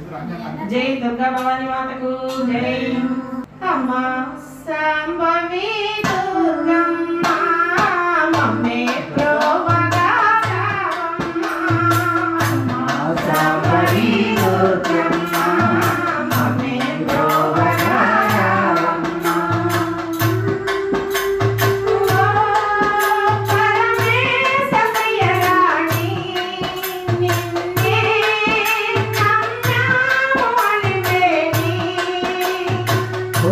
जय दुर्गा भवानी माता को जय। अम्मा संभवी दुर्गम्मा मम्मे प्रोवगारम्मा अम्मा संभवी दुर्गम्मा मम्मे प्रोवगारम्मा ओ परमेश प्रियराणी निन्ने ओ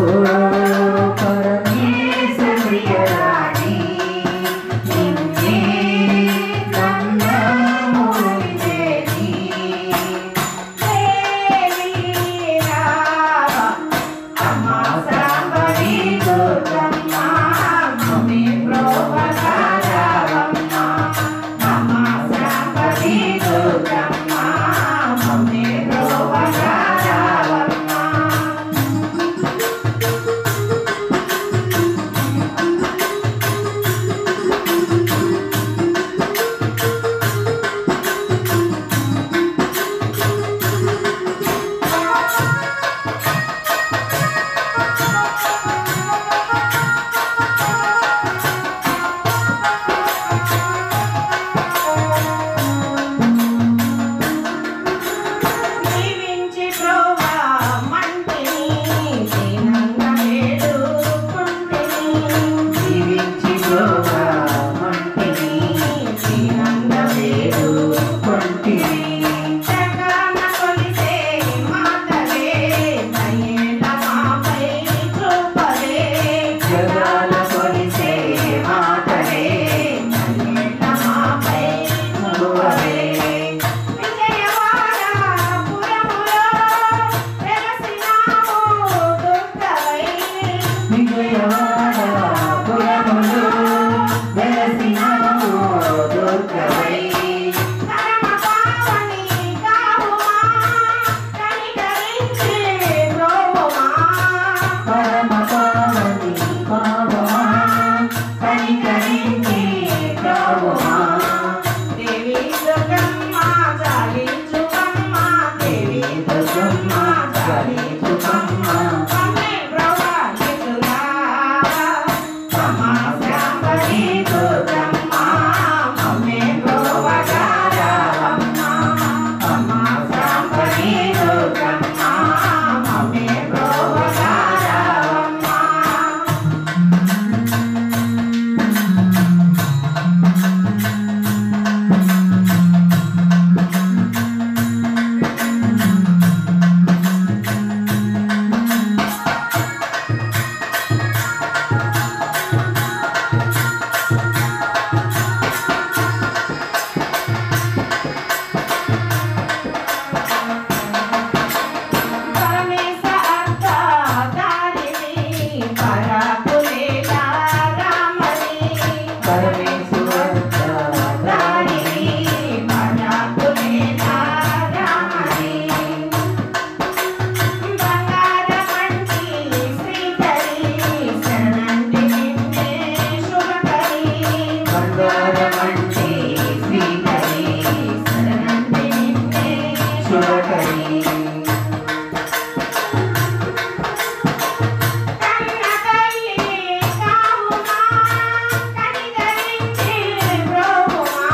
परमेश प्रियराणी निन्ने नम्रमुनिदेवी देवी राव अम्मा संभवी दुर्गम्मा मम्मी प्रोवगारम्मा अम्मा संभवी दुर्गम्मा मम्मी प्रोवगारम्मा దీవించి ప్రోవా మంటిని దీనంగా వేడుకుంటిని దీవించి ప్రోవా మంటిని దీనంగా వేడుకుంటిని జగన కొలిసే మాతవే దయేల మాపై చూపవే జగన కొలిసే మాతవే దయేల మాపై చూపవే విజయవాడ పురములో వెలసినావు దుర్గవై విజయవాడ పురములో వెలసినావు దుర్గవై పరమ పావని కావుమా కనికరించి బ్రోవుమా పరమ పావని కావుమా కనికరించి బ్రోవుమా దేవి దుర్గమ్మ జాలించుకమ్మ దేవి దుర్గమ్మ జాలించుకమ్మ మమ్మే బ్రోవగించురా అమ్మా సంభవి దుర్గమ్మ మమ్మే బ్రోవగారమ్మ అమ్మా సంభవి దుర్గమ్మ మమ్మే బ్రోవగారమ్మ పరమేశ అర్థ దారిని పరాకులేలా రామని పరమేశ అర్థ దారిని పరాకులేలా రామని బంగారమంటి శ్రీకరి శరణంటి నిన్నే శుభకరి బంగారమంటి శ్రీకరి శరణంటి నిన్నే శుభకరి కన్న తల్లి కావుమా కనికరించి బ్రోవుమా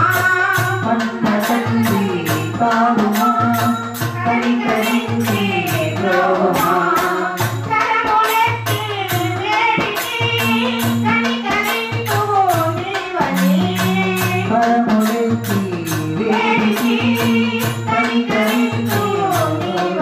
కన్న తల్లి కావుమా కనికరించి బ్రోవుమా కరములెత్తి వేడికి కనికరింతువు నీవని కరములెత్తి వేడికి కనికరింతువు నీవని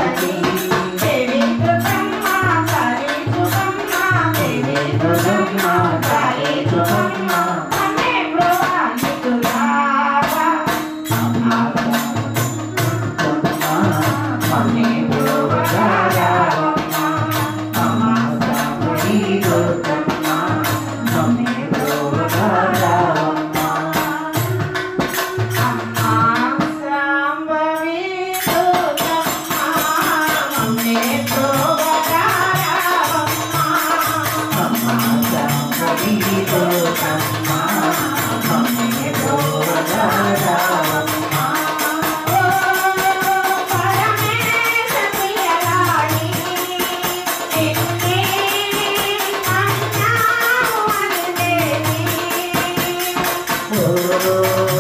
ఓ